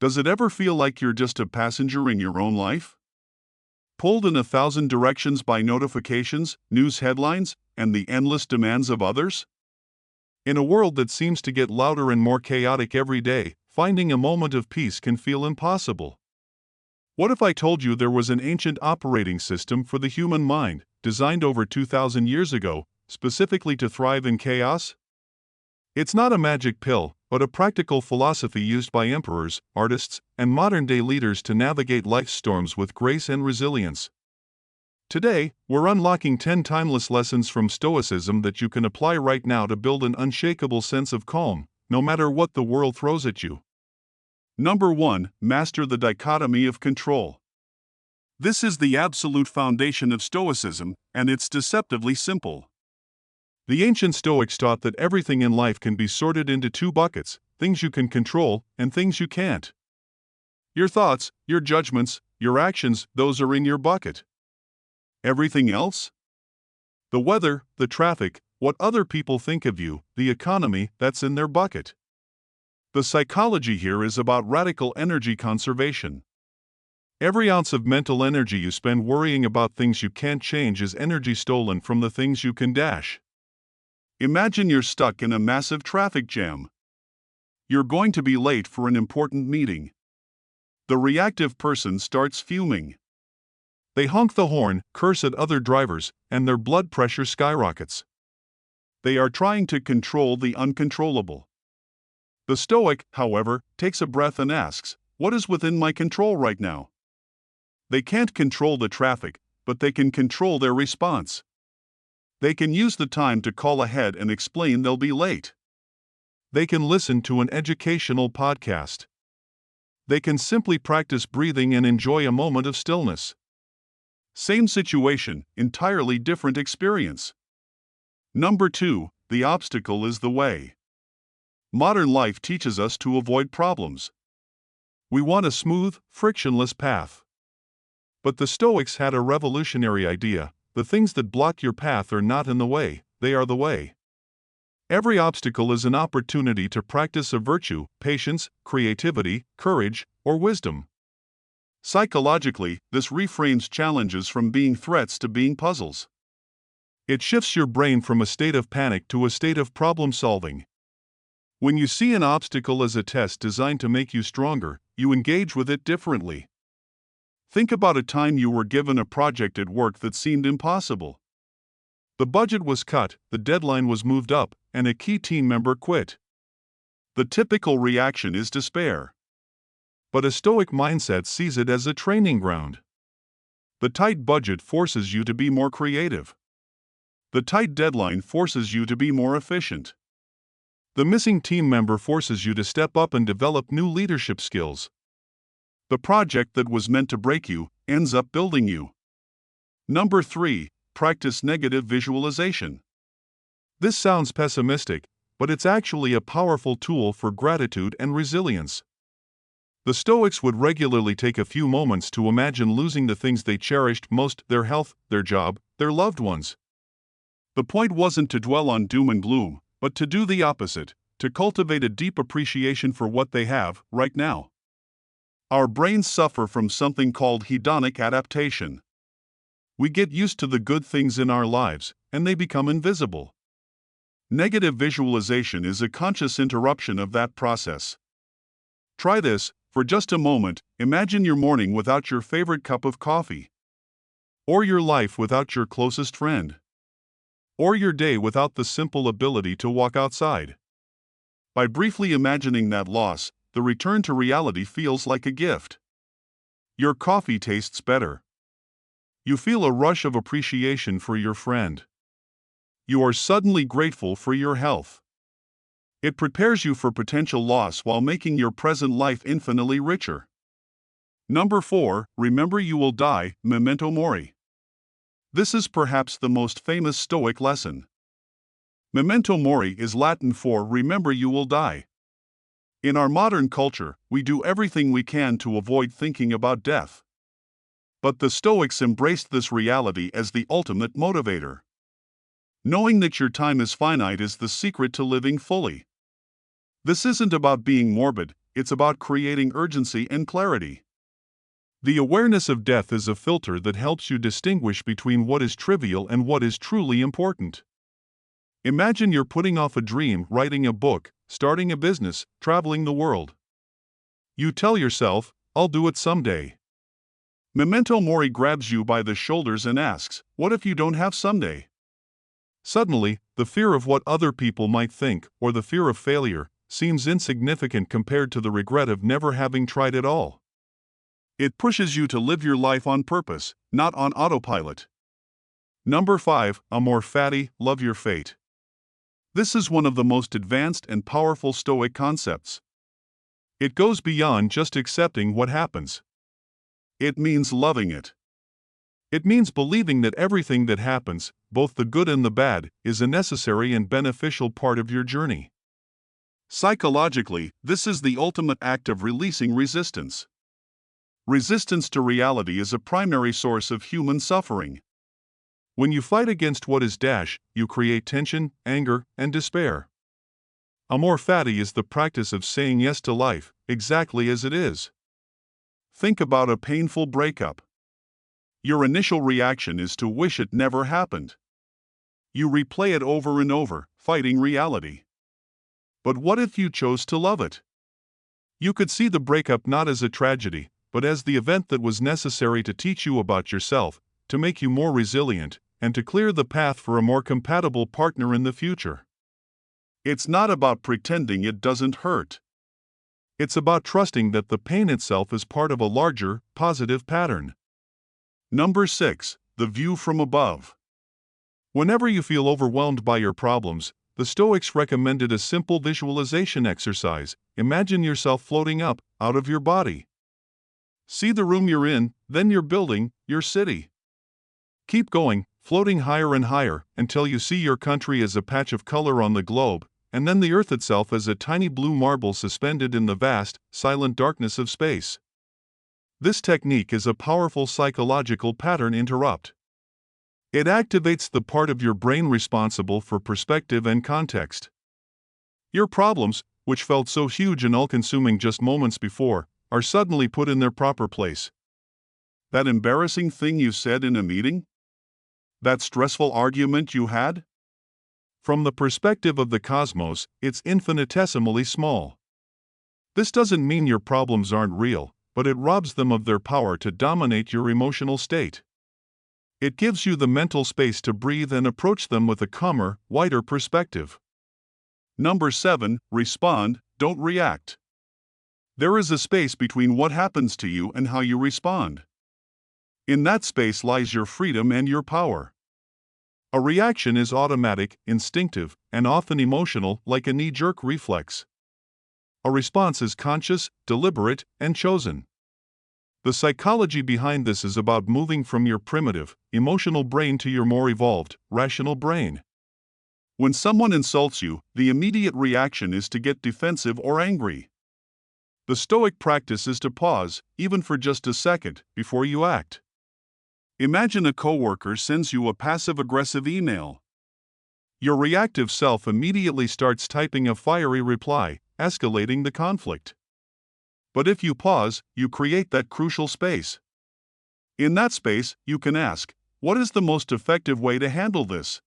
Does it ever feel like you're just a passenger in your own life? Pulled in 1,000 directions by notifications, news headlines, and the endless demands of others? In a world that seems to get louder and more chaotic every day, finding a moment of peace can feel impossible. What if I told you there was an ancient operating system for the human mind, designed over 2,000 years ago, specifically to thrive in chaos? It's not a magic pill, but a practical philosophy used by emperors, artists, and modern-day leaders to navigate life's storms with grace and resilience. Today, we're unlocking 10 timeless lessons from Stoicism that you can apply right now to build an unshakable sense of calm, no matter what the world throws at you. Number 1. Master the Dichotomy of Control. This is the absolute foundation of Stoicism, and it's deceptively simple. The ancient Stoics taught that everything in life can be sorted into two buckets: things you can control and things you can't. Your thoughts, your judgments, your actions, those are in your bucket. Everything else? The weather, the traffic, what other people think of you, the economy, that's in their bucket. The psychology here is about radical energy conservation. Every ounce of mental energy you spend worrying about things you can't change is energy stolen from the things you can dash. Imagine you're stuck in a massive traffic jam. You're going to be late for an important meeting. The reactive person starts fuming. They honk the horn, curse at other drivers, and their blood pressure skyrockets. They are trying to control the uncontrollable. The Stoic, however, takes a breath and asks, "What is within my control right now?" They can't control the traffic, but they can control their response. They can use the time to call ahead and explain they'll be late. They can listen to an educational podcast. They can simply practice breathing and enjoy a moment of stillness. Same situation, entirely different experience. Number 2. The obstacle is the way. Modern life teaches us to avoid problems. We want a smooth, frictionless path. But the Stoics had a revolutionary idea: the things that block your path are not in the way, they are the way. Every obstacle is an opportunity to practice a virtue: patience, creativity, courage, or wisdom. Psychologically, this reframes challenges from being threats to being puzzles. It shifts your brain from a state of panic to a state of problem solving. When you see an obstacle as a test designed to make you stronger, you engage with it differently. Think about a time you were given a project at work that seemed impossible. The budget was cut, the deadline was moved up, and a key team member quit. The typical reaction is despair. But a Stoic mindset sees it as a training ground. The tight budget forces you to be more creative. The tight deadline forces you to be more efficient. The missing team member forces you to step up and develop new leadership skills. The project that was meant to break you ends up building you. Number 3. Practice negative visualization. This sounds pessimistic, but it's actually a powerful tool for gratitude and resilience. The Stoics would regularly take a few moments to imagine losing the things they cherished most: their health, their job, their loved ones. The point wasn't to dwell on doom and gloom, but to do the opposite, to cultivate a deep appreciation for what they have right now. Our brains suffer from something called hedonic adaptation. We get used to the good things in our lives, and they become invisible. Negative visualization is a conscious interruption of that process. Try this. For just a moment, imagine your morning without your favorite cup of coffee. Or your life without your closest friend. Or your day without the simple ability to walk outside. By briefly imagining that loss, the return to reality feels like a gift. Your coffee tastes better. You feel a rush of appreciation for your friend. You are suddenly grateful for your health. It prepares you for potential loss while making your present life infinitely richer. Number 4. Remember you will die, memento mori. This is perhaps the most famous Stoic lesson. Memento mori is Latin for remember you will die. In our modern culture, we do everything we can to avoid thinking about death. But the Stoics embraced this reality as the ultimate motivator. Knowing that your time is finite is the secret to living fully. This isn't about being morbid, it's about creating urgency and clarity. The awareness of death is a filter that helps you distinguish between what is trivial and what is truly important. Imagine you're putting off a dream, writing a book, starting a business, traveling the world. You tell yourself, I'll do it someday. Memento mori grabs you by the shoulders and asks, what if you don't have someday? Suddenly, the fear of what other people might think, or the fear of failure, seems insignificant compared to the regret of never having tried at all. It pushes you to live your life on purpose, not on autopilot. Number 5, Amor Fati, love your fate. This is one of the most advanced and powerful Stoic concepts. It goes beyond just accepting what happens. It means loving it. It means believing that everything that happens, both the good and the bad, is a necessary and beneficial part of your journey. Psychologically, this is the ultimate act of releasing resistance. Resistance to reality is a primary source of human suffering. When you fight against what is you create tension, anger, and despair. Amor Fati is the practice of saying yes to life, exactly as it is. Think about a painful breakup. Your initial reaction is to wish it never happened. You replay it over and over, fighting reality. But what if you chose to love it? You could see the breakup not as a tragedy, but as the event that was necessary to teach you about yourself, to make you more resilient, and to clear the path for a more compatible partner in the future. It's not about pretending it doesn't hurt. It's about trusting that the pain itself is part of a larger, positive pattern. Number 6, the view from above. Whenever you feel overwhelmed by your problems, the Stoics recommended a simple visualization exercise. Imagine yourself floating up, out of your body. See the room you're in, then your building, your city. Keep going, floating higher and higher, until you see your country as a patch of color on the globe, and then the earth itself as a tiny blue marble suspended in the vast, silent darkness of space. This technique is a powerful psychological pattern interrupt. It activates the part of your brain responsible for perspective and context. Your problems, which felt so huge and all-consuming just moments before, are suddenly put in their proper place. That embarrassing thing you said in a meeting? That stressful argument you had? From the perspective of the cosmos, it's infinitesimally small. This doesn't mean your problems aren't real, but it robs them of their power to dominate your emotional state. It gives you the mental space to breathe and approach them with a calmer, wider perspective. Number 7, respond, don't react. There is a space between what happens to you and how you respond. In that space lies your freedom and your power. A reaction is automatic, instinctive, and often emotional, like a knee-jerk reflex. A response is conscious, deliberate, and chosen. The psychology behind this is about moving from your primitive, emotional brain to your more evolved, rational brain. When someone insults you, the immediate reaction is to get defensive or angry. The Stoic practice is to pause, even for just a second, before you act. Imagine a coworker sends you a passive-aggressive email. Your reactive self immediately starts typing a fiery reply, escalating the conflict. But if you pause, you create that crucial space. In that space, you can ask, what is the most effective way to handle this?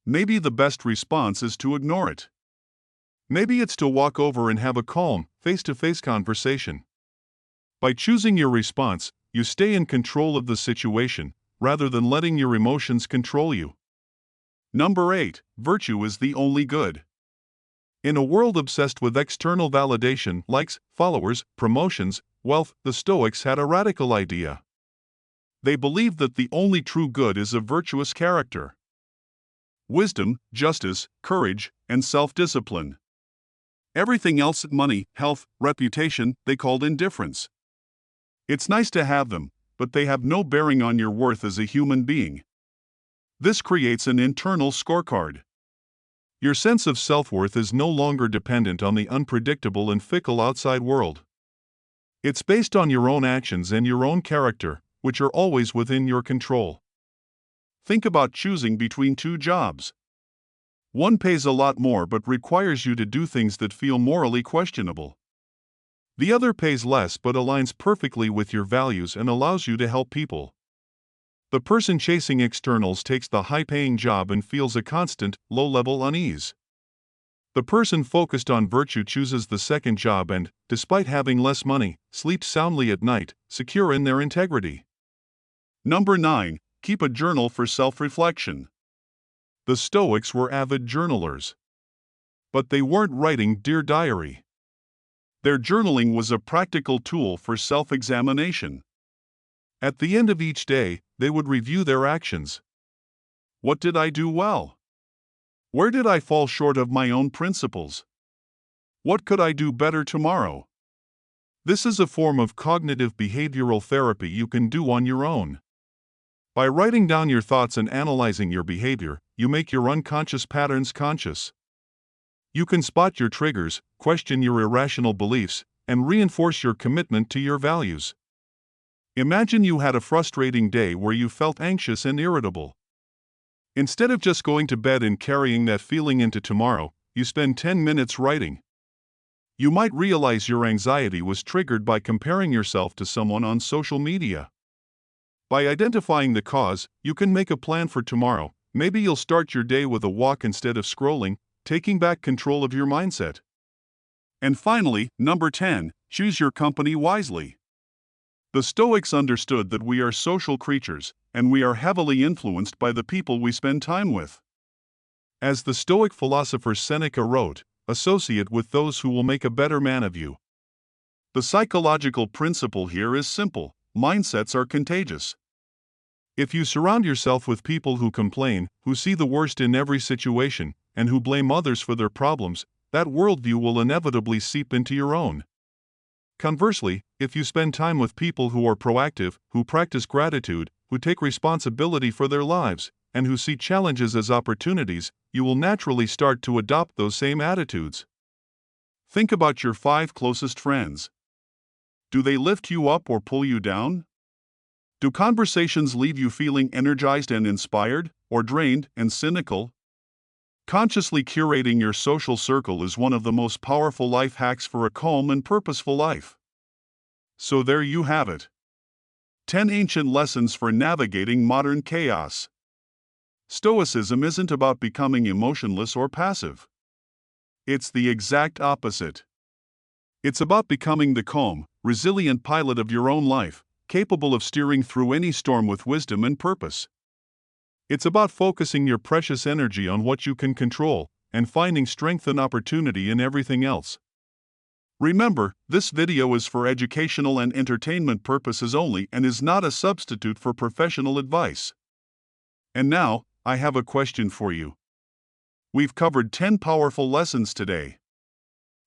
Maybe the best response is to ignore it. Maybe it's to walk over and have a calm, face-to-face conversation. By choosing your response, you stay in control of the situation, rather than letting your emotions control you. Number 8, virtue is the only good. In a world obsessed with external validation, likes, followers, promotions, wealth, the Stoics had a radical idea. They believed that the only true good is a virtuous character. Wisdom, justice, courage, and self-discipline. Everything else, money, health, reputation, they called indifference. It's nice to have them, but they have no bearing on your worth as a human being. This creates an internal scorecard. Your sense of self-worth is no longer dependent on the unpredictable and fickle outside world. It's based on your own actions and your own character, which are always within your control. Think about choosing between two jobs. One pays a lot more but requires you to do things that feel morally questionable. The other pays less but aligns perfectly with your values and allows you to help people. The person chasing externals takes the high-paying job and feels a constant, low-level unease. The person focused on virtue chooses the second job and, despite having less money, sleeps soundly at night, secure in their integrity. Number 9. Keep a journal for self-reflection. The Stoics were avid journalers. But they weren't writing Dear Diary. Their journaling was a practical tool for self-examination. At the end of each day, they would review their actions. What did I do well? Where did I fall short of my own principles? What could I do better tomorrow? This is a form of cognitive behavioral therapy you can do on your own. By writing down your thoughts and analyzing your behavior, you make your unconscious patterns conscious. You can spot your triggers, question your irrational beliefs, and reinforce your commitment to your values. Imagine you had a frustrating day where you felt anxious and irritable. Instead of just going to bed and carrying that feeling into tomorrow, you spend 10 minutes writing. You might realize your anxiety was triggered by comparing yourself to someone on social media. By identifying the cause, you can make a plan for tomorrow. Maybe you'll start your day with a walk instead of scrolling, taking back control of your mindset. And finally, number 10, choose your company wisely. The Stoics understood that we are social creatures, and we are heavily influenced by the people we spend time with. As the Stoic philosopher Seneca wrote, associate with those who will make a better man of you. The psychological principle here is simple: mindsets are contagious. If you surround yourself with people who complain, who see the worst in every situation, and who blame others for their problems, that worldview will inevitably seep into your own. Conversely, if you spend time with people who are proactive, who practice gratitude, who take responsibility for their lives, and who see challenges as opportunities, you will naturally start to adopt those same attitudes. Think about your 5 closest friends. Do they lift you up or pull you down? Do conversations leave you feeling energized and inspired, or drained and cynical? Consciously curating your social circle is one of the most powerful life hacks for a calm and purposeful life. So there you have it. 10 ancient lessons for navigating modern chaos. Stoicism isn't about becoming emotionless or passive. It's the exact opposite. It's about becoming the calm, resilient pilot of your own life, capable of steering through any storm with wisdom and purpose. It's about focusing your precious energy on what you can control, and finding strength and opportunity in everything else. Remember, this video is for educational and entertainment purposes only and is not a substitute for professional advice. And now, I have a question for you. We've covered 10 powerful lessons today.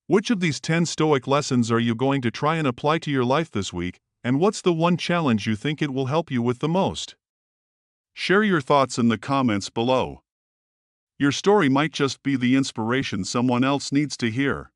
Which of these 10 Stoic lessons are you going to try and apply to your life this week, and what's the one challenge you think it will help you with the most? Share your thoughts in the comments below. Your story might just be the inspiration someone else needs to hear.